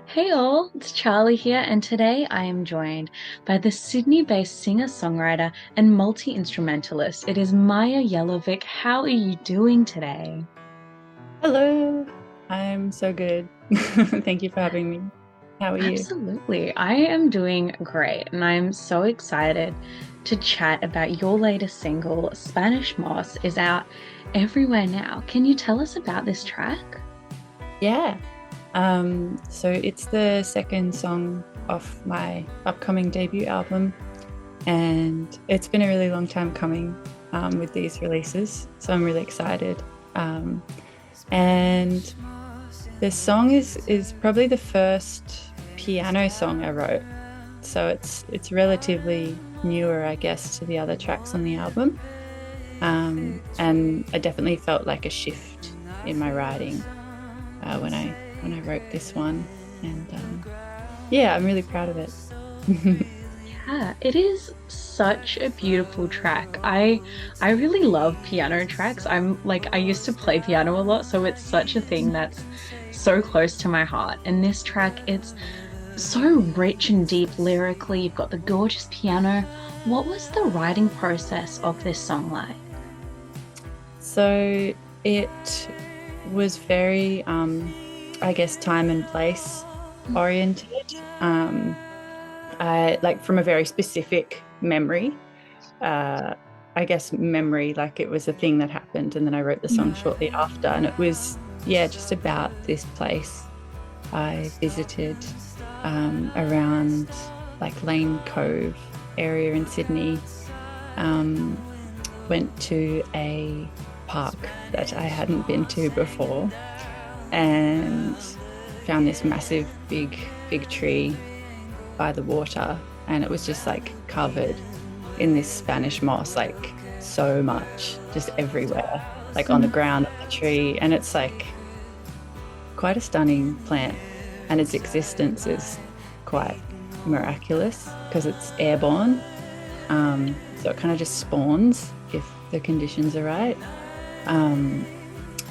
Hey all, it's Charlie here, and today I am joined by the Sydney-based singer-songwriter and multi-instrumentalist. It is Maia Jelavic. How are you doing today? Hello, I'm so good. Thank you for having me. How are you? Absolutely. I am doing great, and I'm so excited to chat about your latest single, Spanish Moss, is out everywhere now. Can you tell us about this track? Yeah. So it's the second song off my upcoming debut album, and it's been a really long time coming with these releases. So I'm really excited. Um, and the song is probably the first piano song I wrote. So it's relatively newer, I guess, to the other tracks on the album. And I definitely felt like a shift in my writing when I wrote this one, and yeah, I'm really proud of it. Yeah, it is such a beautiful track. I really love piano tracks. I used to play piano a lot, so it's such a thing that's so close to my heart. And this track, it's so rich and deep lyrically. You've got the gorgeous piano. What was the writing process of this song like? So it was very, I guess, time and place oriented. I like from a very specific memory. Uh, I guess memory, like it was a thing that happened, and then I wrote the song shortly after, and it was yeah, just about this place I visited around like Lane Cove area in Sydney. Um, Went to a park that I hadn't been to before and found this massive big tree by the water, and it was just like covered in this Spanish moss, like so much, just everywhere, like on the ground of the tree. And it's like quite a stunning plant, and its existence is quite miraculous because it's airborne. So it kind of just spawns if the conditions are right. Um,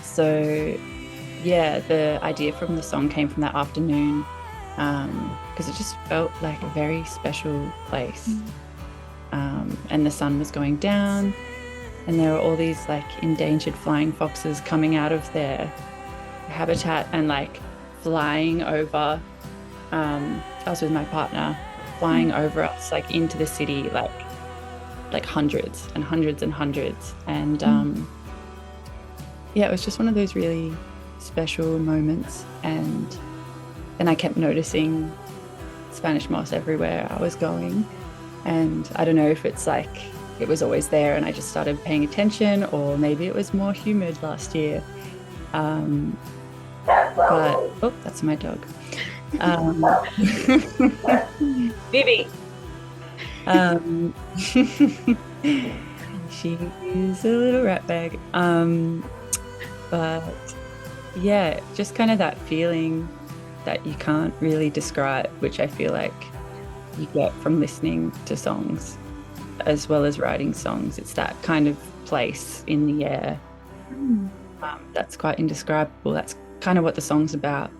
so yeah, the idea from the song came from that afternoon because it just felt like a very special place. And the sun was going down, and there were all these like endangered flying foxes coming out of their habitat and like flying over. I was with my partner, flying over us like into the city, like hundreds and hundreds and hundreds. And yeah, it was just one of those really special moments. And then I kept noticing Spanish moss everywhere I was going. And I don't know if it's like it was always there and I just started paying attention, or maybe it was more humid last year. Um, but oh, that's my dog. Um, Bibi. Um, she's a little rat bag. But yeah, just kind of that feeling that you can't really describe, which I feel like you get from listening to songs as well as writing songs. It's that kind of place in the air that's quite indescribable. That's kind of what the song's about.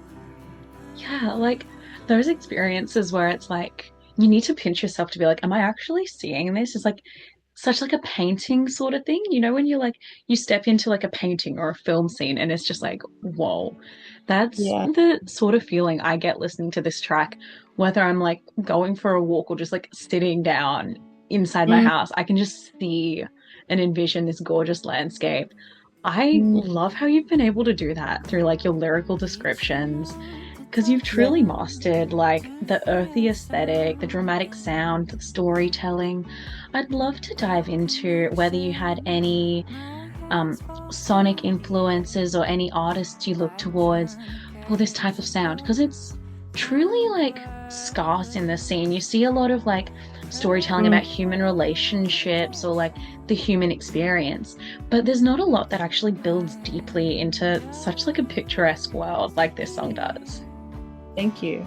Yeah, like those experiences where it's like you need to pinch yourself to be like, am I actually seeing this? It's like such like a painting sort of thing. You know, when you're like you step into like a painting or a film scene and it's just like, whoa. That's Yeah. the sort of feeling I get listening to this track, whether I'm like going for a walk or just like sitting down inside my Mm, house. I can just see and envision this gorgeous landscape. I mm, love how you've been able to do that through like your lyrical descriptions because you've yeah. truly mastered like the earthy aesthetic, the dramatic sound, the storytelling. I'd love to dive into whether you had any um, sonic influences or any artists you look towards for this type of sound because it's truly like scarce in the scene. You see a lot of like storytelling Mm. about human relationships or like the human experience, but there's not a lot that actually builds deeply into such like a picturesque world like this song does. Thank you.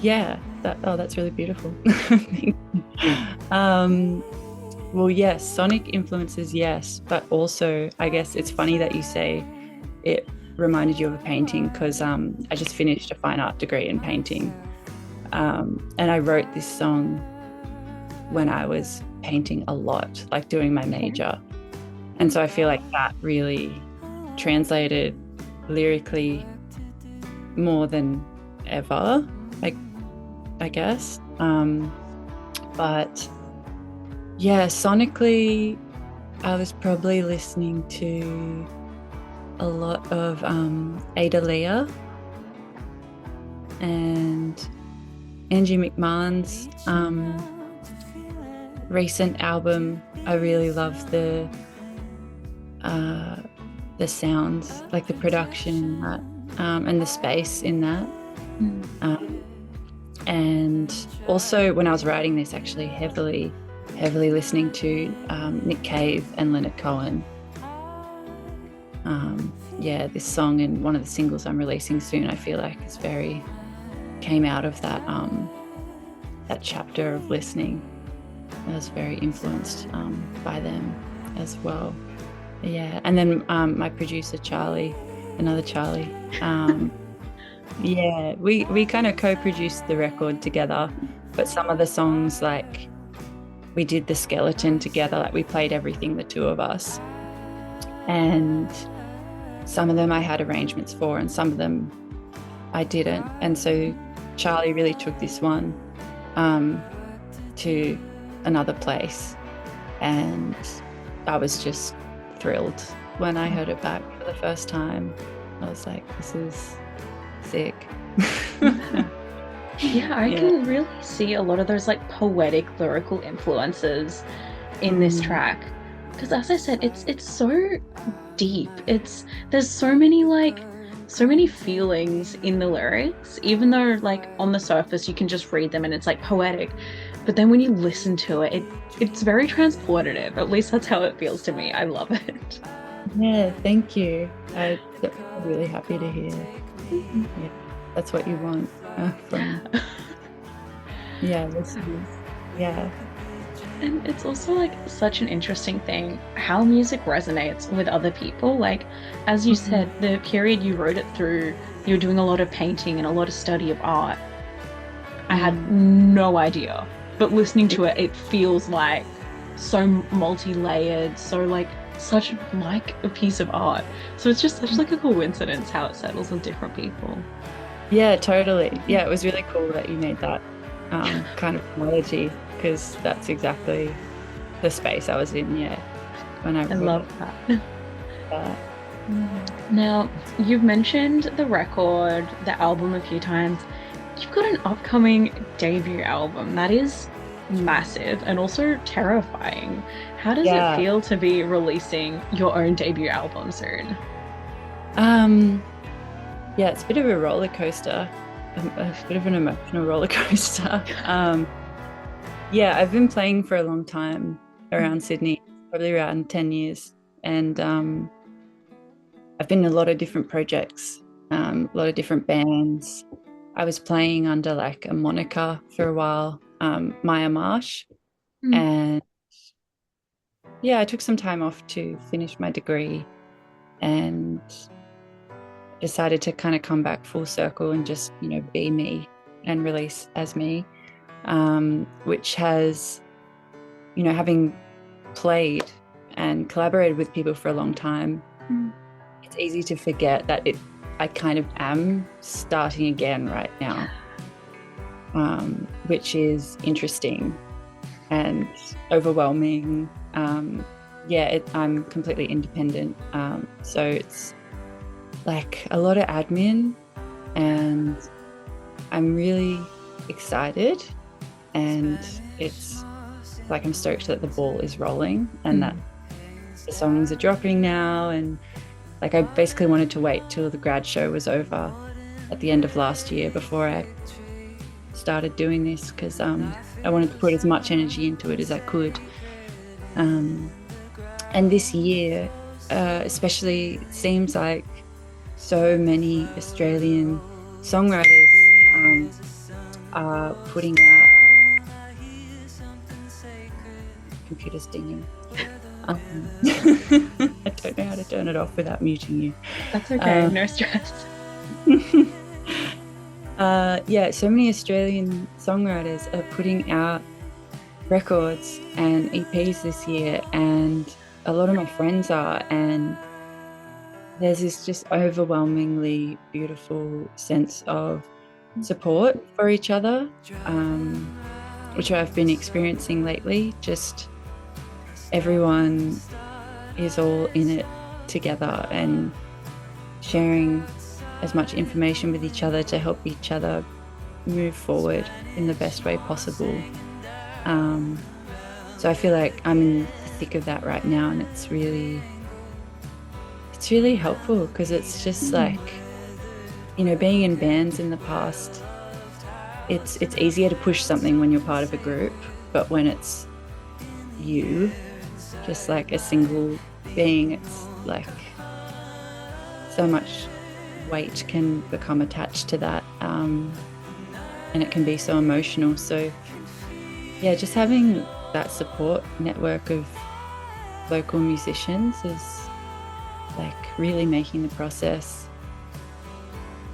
Yeah, that's really beautiful. Thank you. Well, yes, sonic influences, yes, but also I guess it's funny that you say it reminded you of a painting because I just finished a fine art degree in painting. And I wrote this song when I was painting a lot, like doing my major. And so I feel like that really translated lyrically more than ever, like I guess. But yeah, sonically, I was probably listening to a lot of Ada Leah and Angie McMahon's recent album. I really love the sounds, like the production in that, and the space in that. And also when I was writing this, actually heavily listening to Nick Cave and Leonard Cohen. Yeah, this song and one of the singles I'm releasing soon, I feel like is came out of that that chapter of listening. I was very influenced by them as well. Yeah, and then my producer Charlie, another Charlie. Yeah, we kind of co-produced the record together, but some of the songs, like we did the skeleton together, like we played everything, the two of us, and some of them I had arrangements for and some of them I didn't. And so Charlie really took this one to another place, and I was just thrilled when I heard it back for the first time. I was like, this is sick. Yeah, I can really see a lot of those like poetic lyrical influences in this track. Because as I said, it's so deep. There's so many feelings in the lyrics, even though like on the surface you can just read them and it's like poetic. But then when you listen to it, it's very transportative. At least that's how it feels to me. I love it. Yeah, thank you. I'm really happy to hear. Yeah, that's what you want from listeners. Yeah. And it's also like such an interesting thing how music resonates with other people. Like, as you said, the period you wrote it through, you were doing a lot of painting and a lot of study of art. I had no idea. But listening to it, it feels like so multi-layered, so like such like a piece of art. So it's just such like a coincidence how it settles on different people. Yeah, totally. Yeah, it was really cool that you made that kind of analogy, because that's exactly the space I was in, yeah, when I love that. Now, you've mentioned the record, the album a few times. You've got an upcoming debut album that is massive and also terrifying. How does it feel to be releasing your own debut album soon? Yeah, it's a bit of a roller coaster, a bit of an emotional roller coaster. Yeah, I've been playing for a long time around Sydney, probably around 10 years. And I've been in a lot of different projects, a lot of different bands. I was playing under like a moniker for a while, Maia Marsh. And yeah, I took some time off to finish my degree and decided to kind of come back full circle and just, be me and release as me, which has, having played and collaborated with people for a long time, it's easy to forget that I kind of am starting again right now, which is interesting and overwhelming. I'm completely independent, so it's like a lot of admin, and I'm really excited, and it's like I'm stoked that the ball is rolling and that the songs are dropping now. And like I basically wanted to wait till the grad show was over at the end of last year before I started doing this, because I wanted to put as much energy into it as I could. And this year especially, it seems like so many Australian songwriters are putting out... Computer's dinging. I don't know how to turn it off without muting you. That's okay, no stress. Yeah, so many Australian songwriters are putting out records and EPs this year, and a lot of my friends are, and there's this just overwhelmingly beautiful sense of support for each other, which I've been experiencing lately. Just everyone is all in it together and sharing as much information with each other to help each other move forward in the best way possible. So I feel like I'm in the thick of that right now, and it's really helpful because it's just like, being in bands in the past, it's easier to push something when you're part of a group, but when it's you, just like a single being, it's like so much weight can become attached to that, and it can be so emotional. So yeah, just having that support network of local musicians is like really making the process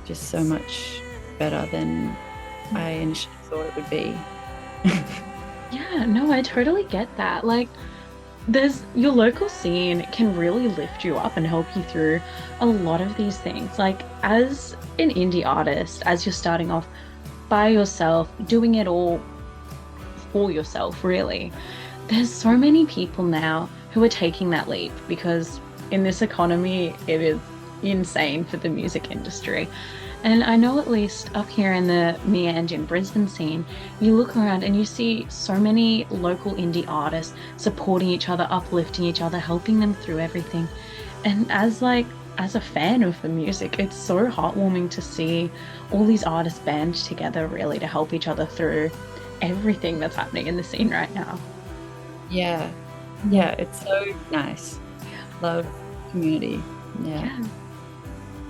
just so much better than I initially thought it would be. Yeah, no, I totally get that. Like, there's your local scene can really lift you up and help you through a lot of these things. Like, as an indie artist, as you're starting off by yourself, doing it all for yourself, really, there's so many people now who are taking that leap because in this economy, it is insane for the music industry. And I know at least up here in the Meanj in Brisbane scene, you look around and you see so many local indie artists supporting each other, uplifting each other, helping them through everything. And as a fan of the music, it's so heartwarming to see all these artists band together really to help each other through everything that's happening in the scene right now. Yeah, yeah, it's so nice. Love community. Yeah. Yeah,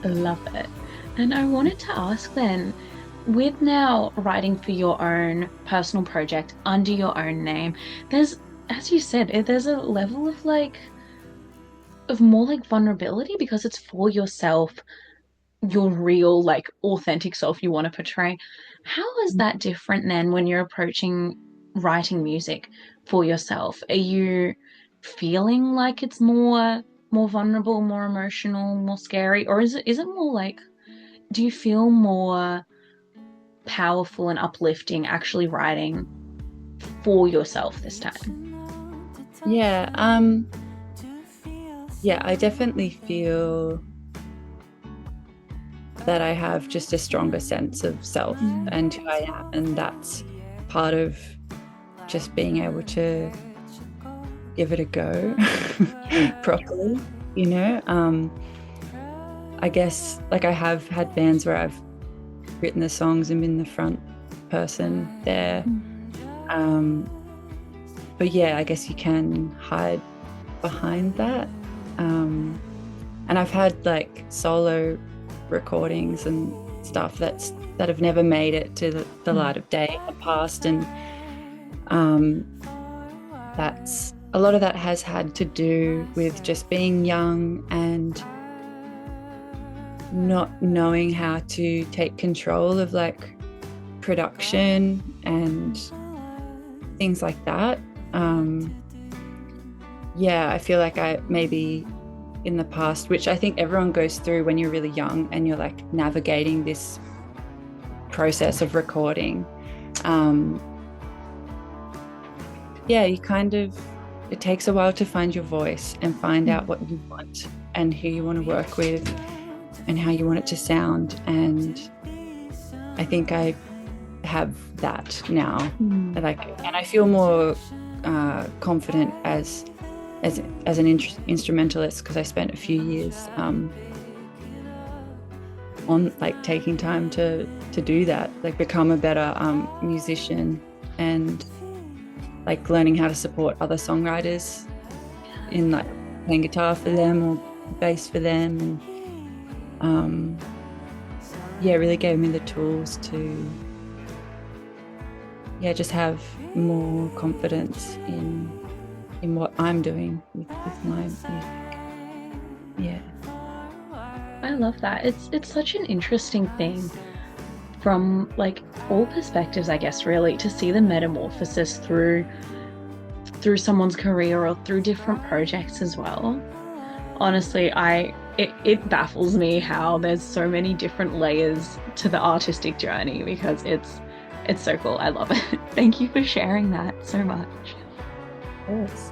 I love it. And I wanted to ask then, with now writing for your own personal project under your own name, there's, as you said, there's a level of of more like vulnerability because it's for yourself, your real, like authentic self you want to portray. How is that different then when you're approaching writing music for yourself? Are you feeling like it's more vulnerable, more emotional, more scary, or is it more like do you feel more powerful and uplifting actually writing for yourself this time? Yeah, yeah, I definitely feel that I have just a stronger sense of self and who I am, and that's part of just being able to give it a go properly, you know. I guess like I have had bands where I've written the songs and been the front person there. But yeah, I guess you can hide behind that. And I've had like solo recordings and stuff that have never made it to the light of day in the past, and that's a lot of that has had to do with just being young and not knowing how to take control of like production and things like that. Yeah, I feel like I maybe in the past, which I think everyone goes through when you're really young and you're like navigating this process of recording. Yeah, it takes a while to find your voice and find out what you want and who you want to work with and how you want it to sound. And I think I have that now. And I feel more confident as an instrumentalist because I spent a few years on like taking time to do that, like become a better musician and like learning how to support other songwriters in like playing guitar for them or bass for them, and yeah, it really gave me the tools to just have more confidence in in what I'm doing with my music. Yeah. I love that. It's such an interesting thing from like all perspectives, I guess, really, to see the metamorphosis through someone's career or through different projects as well. Honestly, it baffles me how there's so many different layers to the artistic journey because it's so cool. I love it. Thank you for sharing that so much. Yes.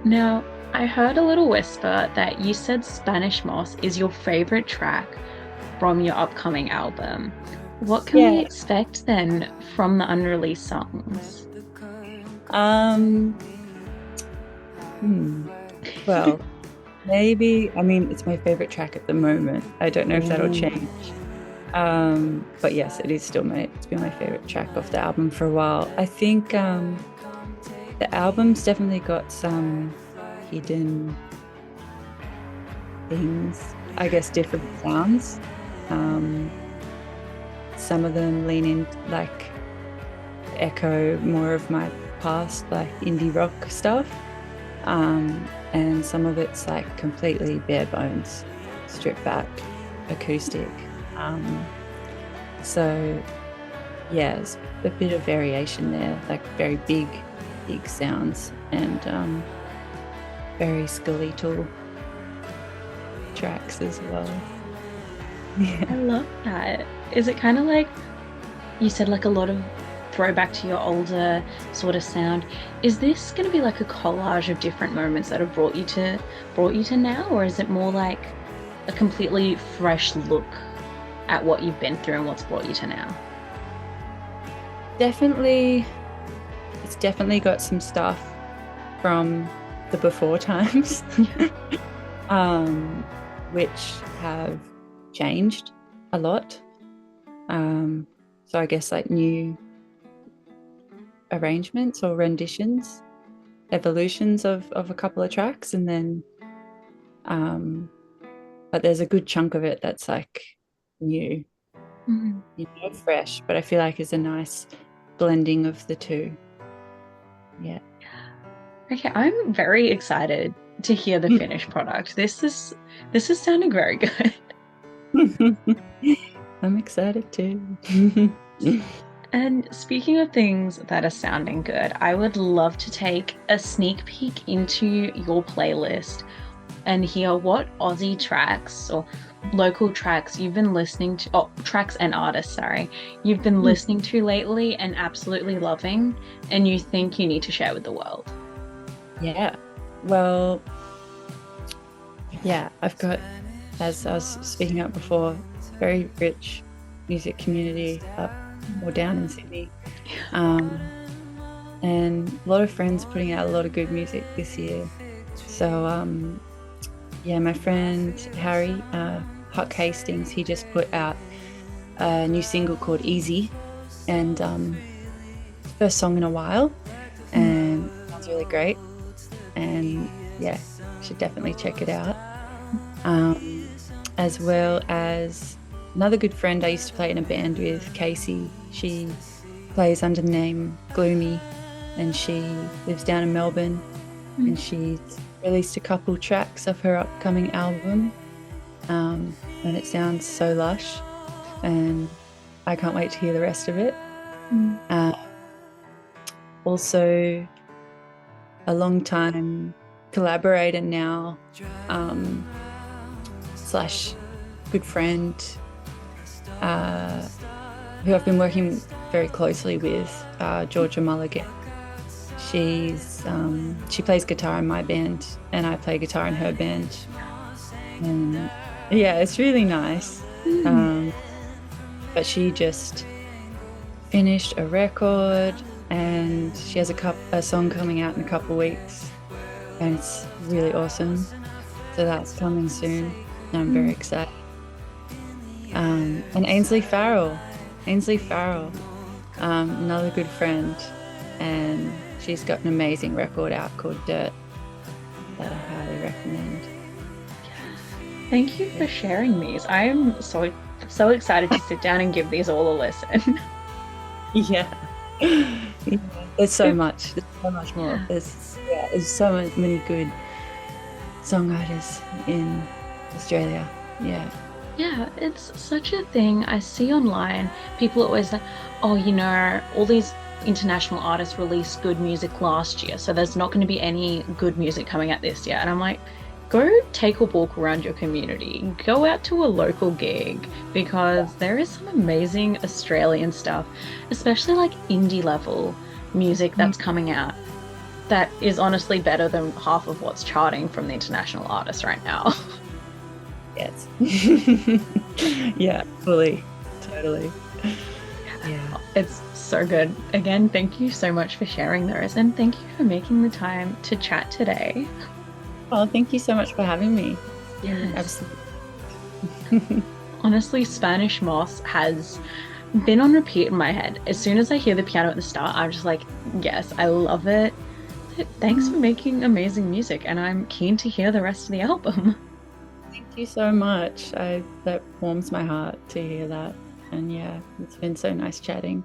Now, I heard a little whisper that you said Spanish Moss is your favorite track from your upcoming album. What can we Yeah. expect then from the unreleased songs? Um, well, maybe, I mean, it's my favorite track at the moment. I don't know if that'll Ooh. change. But yes, it is still it's been my favorite track off the album for a while. I think the album's definitely got some hidden things, I guess different sounds. Um, some of them lean in like echo more of my past, like indie rock stuff. And some of it's like completely bare bones, stripped back, acoustic. So yeah, there's a bit of variation there, like very big sounds and very skeletal tracks as well. I Yeah. love that. Is it kind of like you said, like a lot of throwback to your older sort of sound? Is this going to be like a collage of different moments that have brought you to now, or is it more like a completely fresh look at what you've been through and what's brought you to now? Definitely, it's definitely got some stuff from the before times, um, which have changed a lot. So I guess like new arrangements or renditions, evolutions of a couple of tracks, and then but there's a good chunk of it that's like new, Mhm. fresh, but I feel like is a nice blending of the two. Yeah. Okay, I'm very excited to hear the finished product. This is sounding very good. I'm excited too. And speaking of things that are sounding good, I would love to take a sneak peek into your playlist and hear what Aussie tracks or local tracks you've been listening to, oh, tracks and artists, sorry, you've been listening to lately and absolutely loving, and you think you need to share with the world. Yeah. Well, yeah, I've got, as I was speaking up before, very rich music community up or down in Sydney. Um, and a lot of friends putting out a lot of good music this year. So, yeah, my friend Harry, Huck Hastings, he just put out a new single called Easy, and first song in a while, and it sounds really great. And yeah, should definitely check it out. As well as another good friend I used to play in a band with, Casey. She plays under the name Gloomy, and she lives down in Melbourne, and she's released a couple tracks of her upcoming album, and it sounds so lush, and I can't wait to hear the rest of it. Also, a long time collaborator now, slash good friend, who I've been working very closely with, Georgia Mulligan. She plays guitar in my band, and I play guitar in her band. And yeah, it's really nice. But she just finished a record, and she has a song coming out in a couple of weeks, and it's really awesome. So that's coming soon, and I'm very excited. And Ainsley Farrell, another good friend, and she's got an amazing record out called Dirt that I highly recommend. Thank you for sharing these. I'm so excited to sit down and give these all a listen. Yeah. Yeah. There's so It, much. There's so much more. yeah. There's so many good songwriters in Australia. Yeah. Yeah, it's such a thing I see online. People are always like, oh, all these international artists released good music last year, so there's not going to be any good music coming out this year. And I'm like, go take a walk around your community, go out to a local gig, because there is some amazing Australian stuff, especially like indie level music Mm, that's coming out that is honestly better than half of what's charting from the international artists right now. yes. Yeah, fully. Totally. Yeah. It's so good. Again, thank you so much for sharing those and thank you for making the time to chat today. Well, thank you so much for having me. It's been Yes. absolutely. Honestly, Spanish Moss has been on repeat in my head. As soon as I hear the piano at the start, I'm just like, yes, I love it. Thanks for making amazing music, and I'm keen to hear the rest of the album. Thank you so much. That warms my heart to hear that. And yeah, it's been so nice chatting.